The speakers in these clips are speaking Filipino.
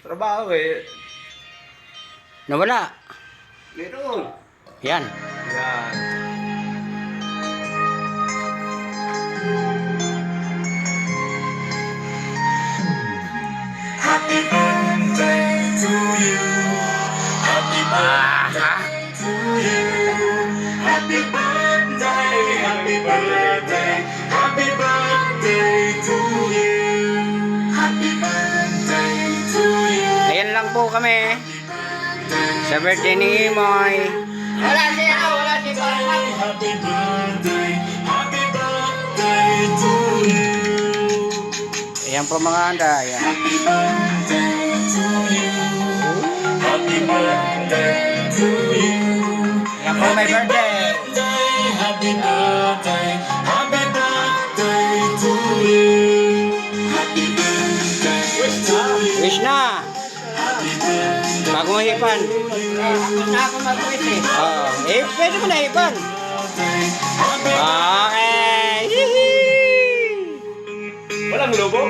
Trabaho eh. Nawala. Meron. Yan. Yan. Happy birthday to you. Happy birthday to you. Happy birthday, happy birthday, happy birthday to you. Happy birthday to you. Ayan lang po kami. Sa birthday ni Imoy. Wala si Happy birthday, happy birthday to you. Ayan po mga handa. Ayan. Happy birthday to you. Happy birthday to you. Ayan po may birthday. Happy birthday, happy birthday to you. Happy birthday to you. Wish na. Happy birthday. Bago mahipan. Na ako mag-wish eh. Oo. Eh, pwede mo na hipan. Happy Okay. Hihi. Walang lobo?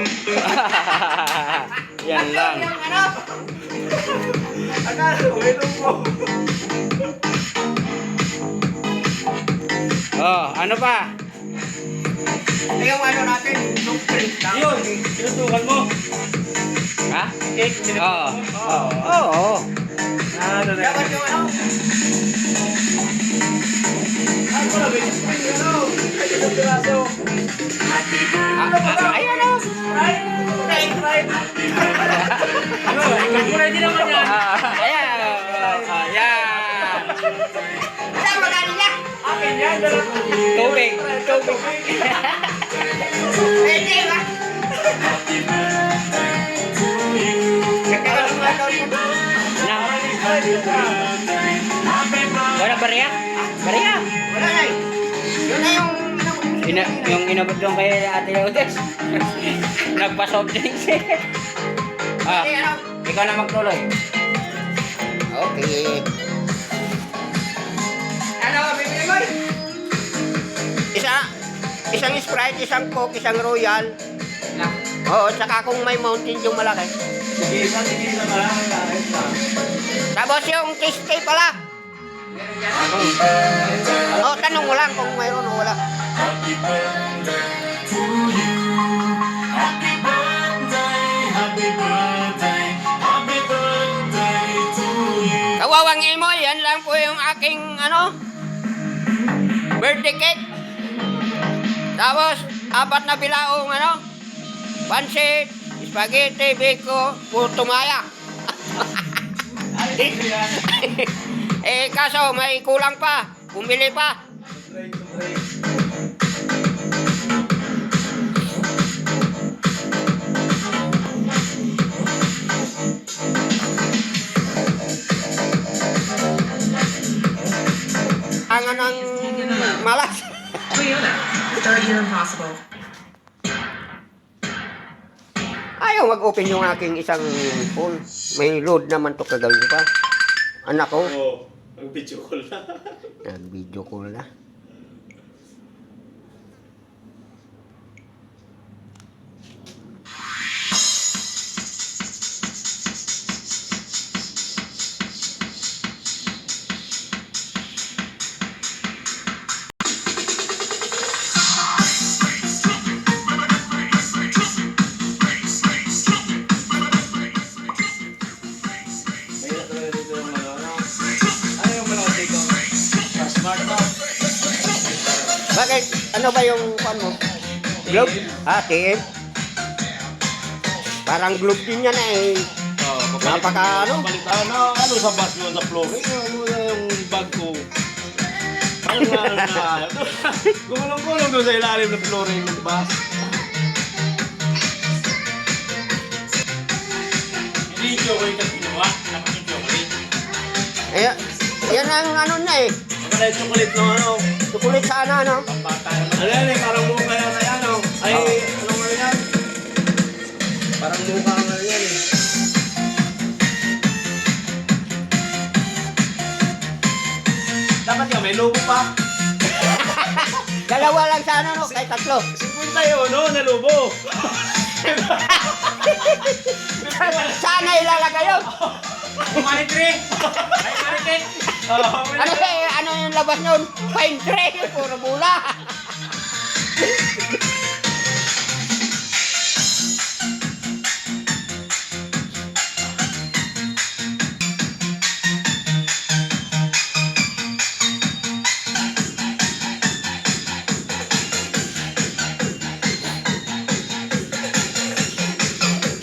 Yan lang. Ano? May lobo. Oh, ano pa? Yung ano natin, yun, sinusukan mo. Ha? Cake, Oo. Oo. Ano na? Dapat yung ano? Ano na, baby? Ano? Yung piraso. Ayan o. Right? Ano? Ready naman yan. Ayan. Ayan. Saan magaling niya? Akin yan. Tubig. Pwede ba? Nagkakaroon nga daw niya. Wala bariya? Bariya? Wala na eh. Yun na yung... Yung inabot doon kay Ate Lourdes. Nagpa-soft drinks eh. Ah, Eh, ano? ikaw na magtuloy. Okay. Ano, bibili mo? Isang Sprite, isang Coke, isang Royal. Na. Oo, tsaka kung may Mountain Dew malaki. Tigisa na lang. Tapos yung tasty pala. Oo, tanong mo lang kung mayroon o wala. Happy birthday to you. Happy birthday, happy birthday, happy birthday to you. Kawawang imo, yan lang po yung aking birthday cake. Tapos, 4 na bilaong pansit, spaghetti, biko, puto maya. Eh, kaso may kulang pa. Bumili pa. Ang ng malas. Toyota, third year impossible. Ayaw mag-open yung aking isang phone. May load naman to kagawin pa. Anak ko, Oo, ang video call na. nag-video call na. Mahirap talaga dito yung mga ano. Ano yung mga dito? Smart na. Bakit? Ano ba yung phone mo? Globe? TM? Parang globe din yan eh. Napaka Ano sa bus mo sa floor? Yung bag ko. Ano na? Gumulong-gulong doon sa ilalim ng flooring ng bus. Hindi chocolate ang ginawa. Napakit chocolate. Yan ang na eh. Kapalay chocolate no ano. Tukulit sana Pampata naman. Ano yan eh, parang mukha yan na yan oh. Ay, ano nga yan? Parang mukha nga yan eh. Dapat yan, may logo pa. Dalawa lang sana kahit 3. 50 yun, no? Nalubo. Sana na ilalagay yun? Kumalitre! Ay, kumalitre! Ano yung labas nun? Pine tree, puro bula.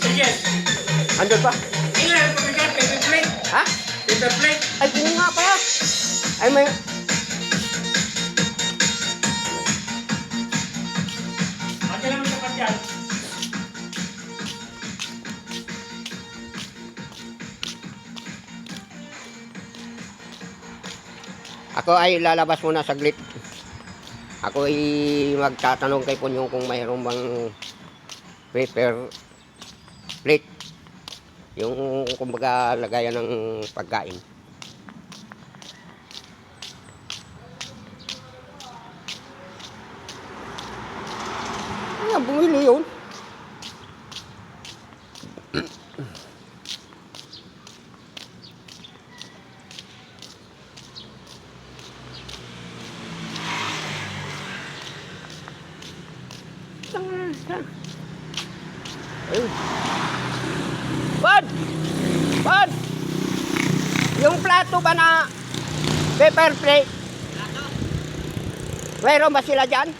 Sige! Andun pa? Ilan ang pabigat? Paper plate? Ha? Paper plate? Ay, kung nga pala. Ay, may... Akin naman sapat yan. Ako ay lalabas muna saglit. Ako ay magtatanong kay Punyong kung mayroon bang paper plate. Yung kumbaga lagayan ng pagkain. Bumili yun. Bad! Bad! Yung plato ba na paper plate? Mayroon ba sila dyan?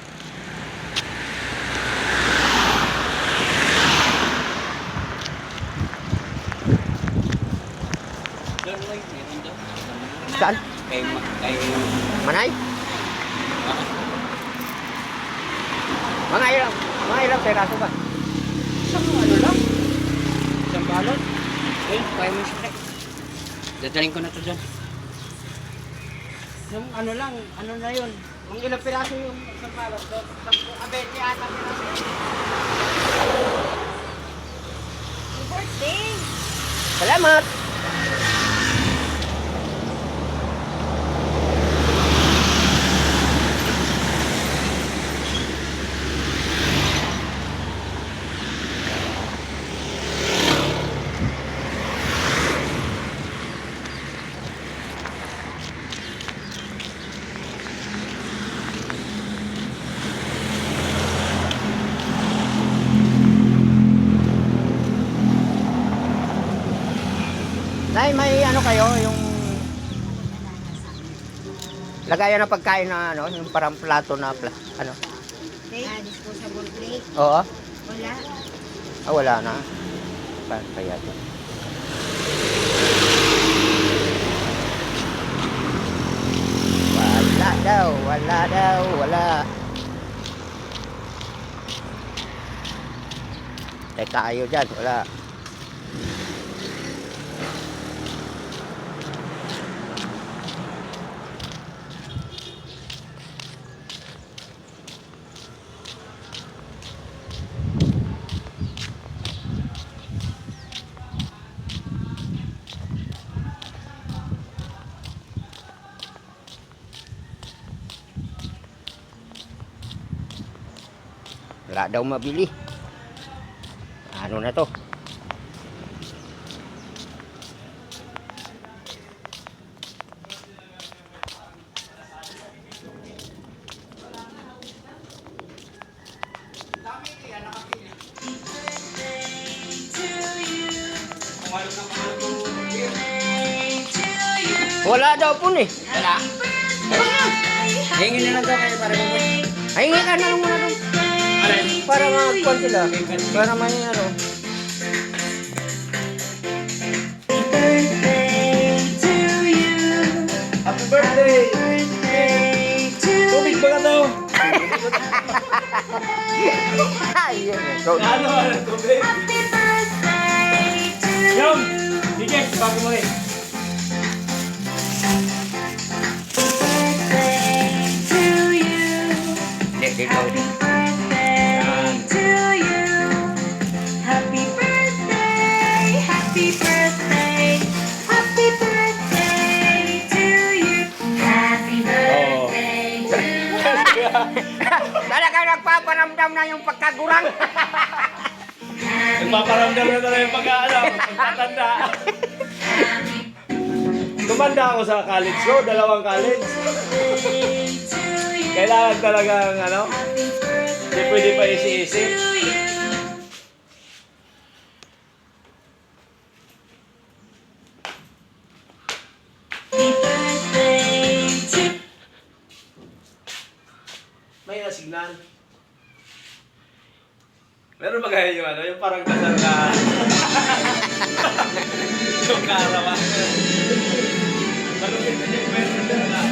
Saan? Kay Manay? Mga ilang peraso ba? Isang ano lang? Isang balot? Ayun, kaya mo siya. Dadaling ko na to dyan. Yung ano lang, ano na yun? Kung ilang piraso yung isang balot doon. 10 ata piraso. Birthday! Salamat! Nay, may ano kayo, yung lagayan ng pagkain na ano, yung parang plato na ano? Disposable plate. Oo. Wala. Ah, wala na. Kaya to. Wala daw, wala daw, wala. Teka kayo dyan, wala. Wala daw mabili. Ano na to? Wala daw po eh. Wala. Hingin na lang daw kayo para mo. Ay, nga na lang muna doon. Alin? Para magkuhan sila. Para may ano. Happy birthday! Tubig ba ka daw? Ay, yun. So, Ano? Tubig? Yung! Sige, sabi mo rin. di, dito. Talaga nagpaparamdam na yung pagkagurang. Nagpaparamdam na talaga yung pagkaano. Pagtatanda. Tumanda ako sa college ko, 2 college. Kailangan talagang ano, hindi pwede pa isi-isip. May nasignan. Meron ba kaya yung ano, yung parang dasal na yung karawan. Malupit na yung meron na.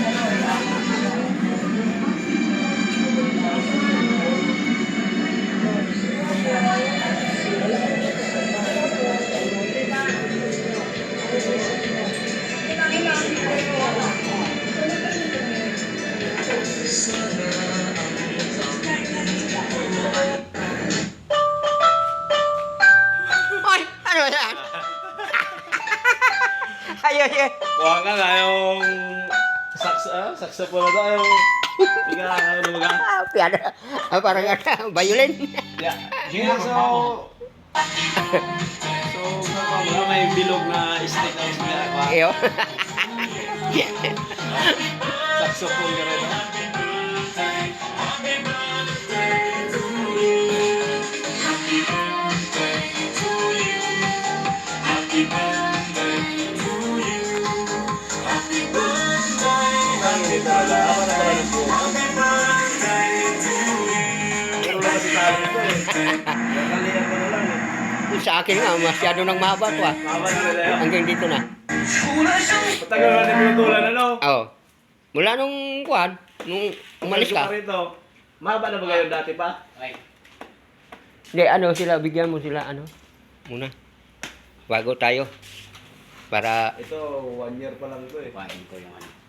Ay, ano yan? Ayun, ayun. Kuha ka nga yung saxophone na to, yung ano ba? Piano. Parang violin. Yeah. So, may bilog na stick ang sinagawa. Iyo. Saxophone ka rin. Hindi talaga. Ako na talaga po. Pero lang kasi tayo nito eh. Nakalihan ko na lang eh. Sa akin nga, masyado nang mahaba to ah. Mama na nila yun. Hanggang dito na. Matagal na rin pinutulan, ano? Oo. Mula nung kuwan, nung umalis ka. Rito. Mahaba na ba kayo dati pa? Ay. Hindi, ano sila, bigyan mo sila, ano, muna. Bago tayo. Para, Ito, 1 year pa lang ito eh. Kuhain ko yung ano.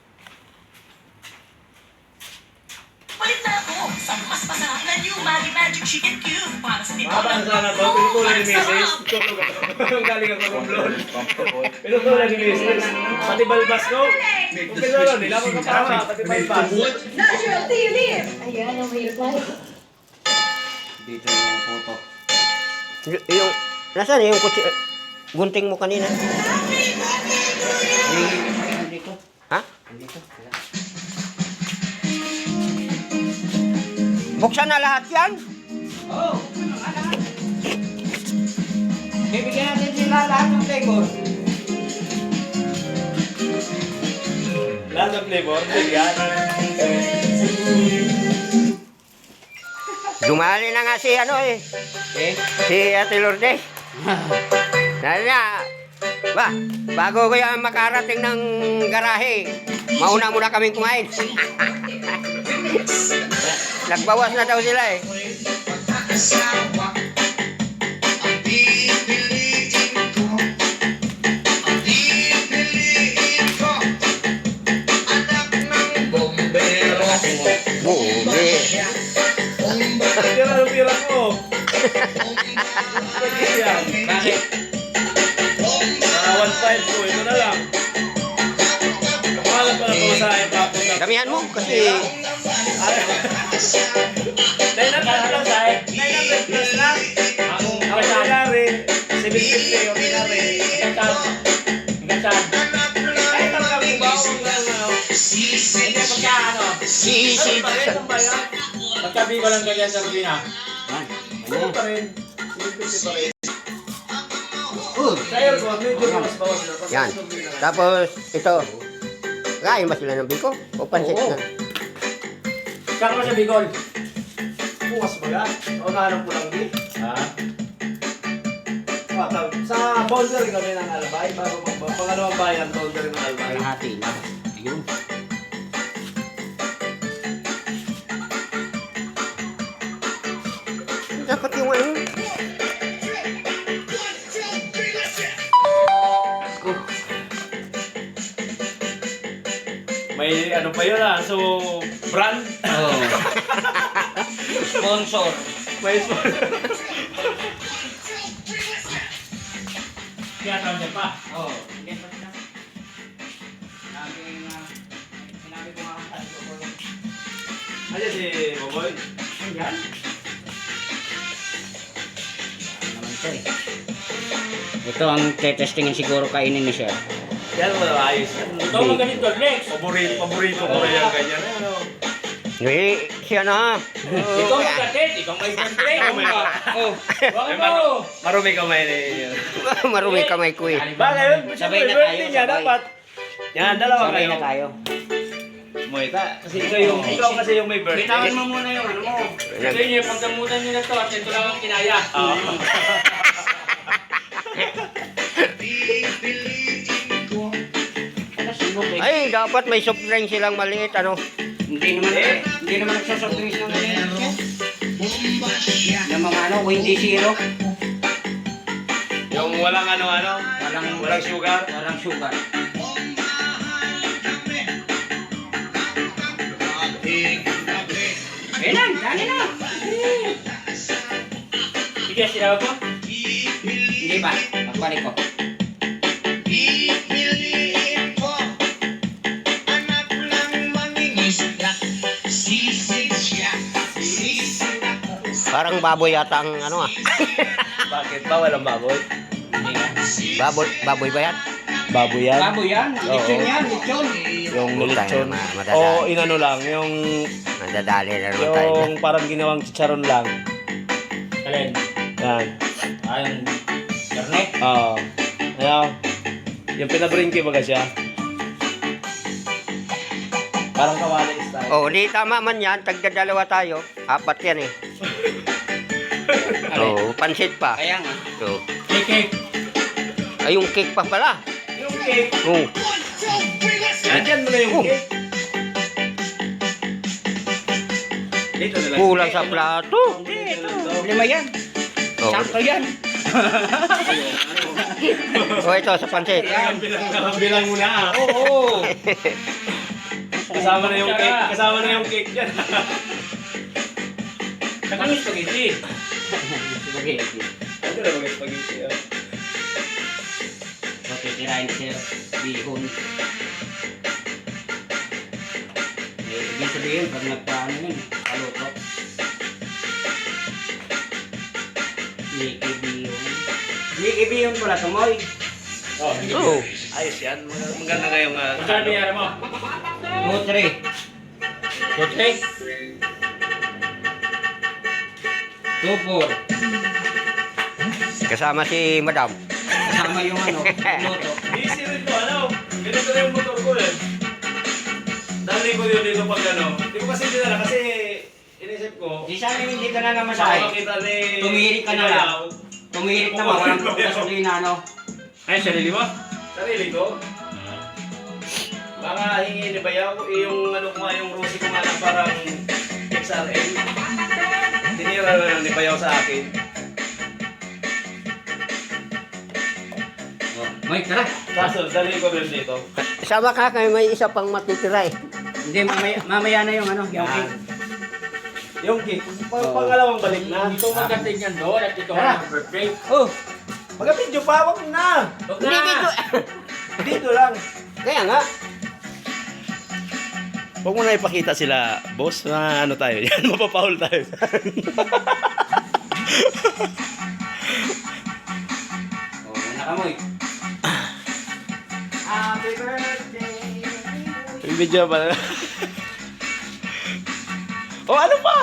Palit na ako sa mas masarap na new Maggi Magic Chicken Cube para sa Mahaba na sana to. Pinutulan ni Mrs. Galing ako ng blon. Pinutulan ni Mrs. Pati balbas ko. Kung pinutulan nila ako kapama, pati balbas. Natural TV. Ayan, ang may Dito yung photo. yung, nasaan yung kutsi, gunting mo kanina? Dito. Ha? Dito. Buksan na lahat yan? Oo. Bibigyan natin sila lahat ng flavor. Lahat ng flavor, bigyan. Dumali na nga si ano eh. Si Ate Lourdes. Dahil na, bago ko yan makarating ng garahe, mauna muna kaming kumain. Nagbawas na daw sila eh. Bumbi. Tira ko. Yan. Bakit? 1.5 ko, ito na lang. Pangalan pa na ko sa papunta. Damihan mo kasi 900 lang sa 900 plus lang. Ang nangyari, 750 yung nangyari. Hanggang saan? Kahit ang kabubaw ng ano. Hindi pagka ano. sisi. Ang bayan. Magkabi ko lang ganyan sa Rubina. Ano pa rin? 750 pa rin. Sa aircon, medyo bawas na. Yan. Tapos ito. Kain ba sila ng biko? O pansit Oo. na? Saan ka sa Bicol? Bukas ba yan? O nahanap ko lang di. Ha? Sa boundary kami ng Albay. Bago pangalawang bayan, boundary ng Albay. Kalahati lang. Ayun. Dapat yung ano. May ano pa yun ah. So, brand. Oh. Sponsor. May sponsor. Kaya tawag niya pa. Oo. Hindi pa siya. Sinabi ko nga ang ko. Ayan si Boboy. Ayan. Ano naman siya eh. Ito ang tetestingin siguro kainin ni Sir. Yan mo na ayos. Ikaw maganito, Lex. Paborito ko rin yung ganyan. Ano? Eh, siya na. Ikaw magatit, ikaw may birthday. Oh, Bakit mo? Marumi kamay na yun. Marumi kamay ko eh. Bakit? Sabay na Birthday tayo, niya sabay. dapat. Yan, dalawa sabay kayo. na tayo. Moita. Kasi ikaw kasi yung may birthday. Bitawan mo muna yung ano mo. Ito yun, pagdamutan nyo na to at ito lang ang kinaya. Ay, dapat may soft drink silang maliit, ano? Hindi naman nagsasurprise ng ng mga ano, Windy Zero. Yung walang ano-ano. Walang sugar. Walang sugar. Kailan? Kani na. Sige, sinawag ko. Hindi ba? Pagbalik ko. Parang baboy yata ang ano ah. Bakit ba walang baboy? Baboy ba yan? Baboy yan. Baboy yan. Lechon yan. Lechon. Yung Tayo lechon. madadali. O inano lang, yung Madadali na naman tayo. yung parang ginawang chicharon lang. Alin? Yan. Yung karne. Oo. Ayaw. Yung pinabringke baga siya. Parang kawali style. Oh, di tama man yan. Tagdadalawa tayo. Apat yan eh. Oh, pansit pa. Kaya nga. Oh. Cake. Ay, yung cake pa pala. Yung cake. Oh. Nandyan mo na yung cake. Dito na lang. Kulang sa plato. Lima yan. Oh. Sakto yan. Oh, ito sa pansit. Bilang mo na ah. Oo. Kasama na yung cake. Kasama na yung cake dyan. Saka yung spaghetti. Spaghetti. Ano na mga spaghetti ah. So, titirahin Sir. Bihon. Ibig sabihin, pag nagpaano yun, paluto. Liki bihon. Liki bihon pala, tumoy. Oh. Ayos yan. Maganda ngayong Magkano biyara mo? 2-3. 2-3? 2-4. Kasama si Madam. Kasama yung ano, luto. Busy rin ko, ano? Ganito na yung motor ko eh. Dali ko yun dito pag ano. Hindi ko kasi dinala kasi inisip ko. Di sana hindi ka na naman Baka sa makita ni... Tumirik ka na lang. Tumirik naman, walang gasolina, ano. Ay, sarili mo? Sarili ko. Baka hingi ni Bayaw, yung ano ko nga, yung Rosie ko nga na parang XRL. Tinira na lang ni Bayaw sa akin. Mike, tara. Kaso, dali ko rin dito. Sama ka kayo may isa pang matitira eh. Hindi, mamaya na yung ano, yung cake. Yung cake, pangalawang balik na. Ito magating yan doon at ito Tara. ang birthday. Oh, Mag-video pa, wag na! Huwag Hindi na! dito. Dito lang. Kaya nga. Huwag mo na ipakita sila, boss, na ano tayo yan. Mapapahol tayo. oh, nakamoy. Happy birthday. Yung video pa na. Oh, ano pa?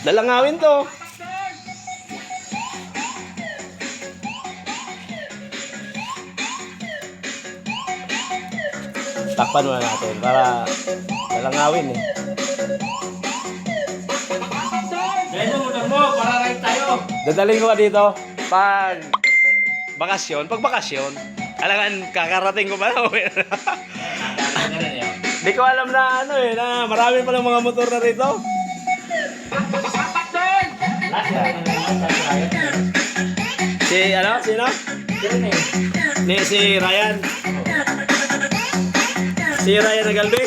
Dalangawin to. Takpan muna natin para dalangawin eh. Dahil mo motor mo, para ride tayo. Dadaling ko ka dito pag bakasyon. Pag bakasyon, alangan kakarating ko pa na uwi. Di ko alam na ano eh, na marami pa ng mga motor na rito. Si ano? Sino? Si Ryan. Si Ryan Nagalbe.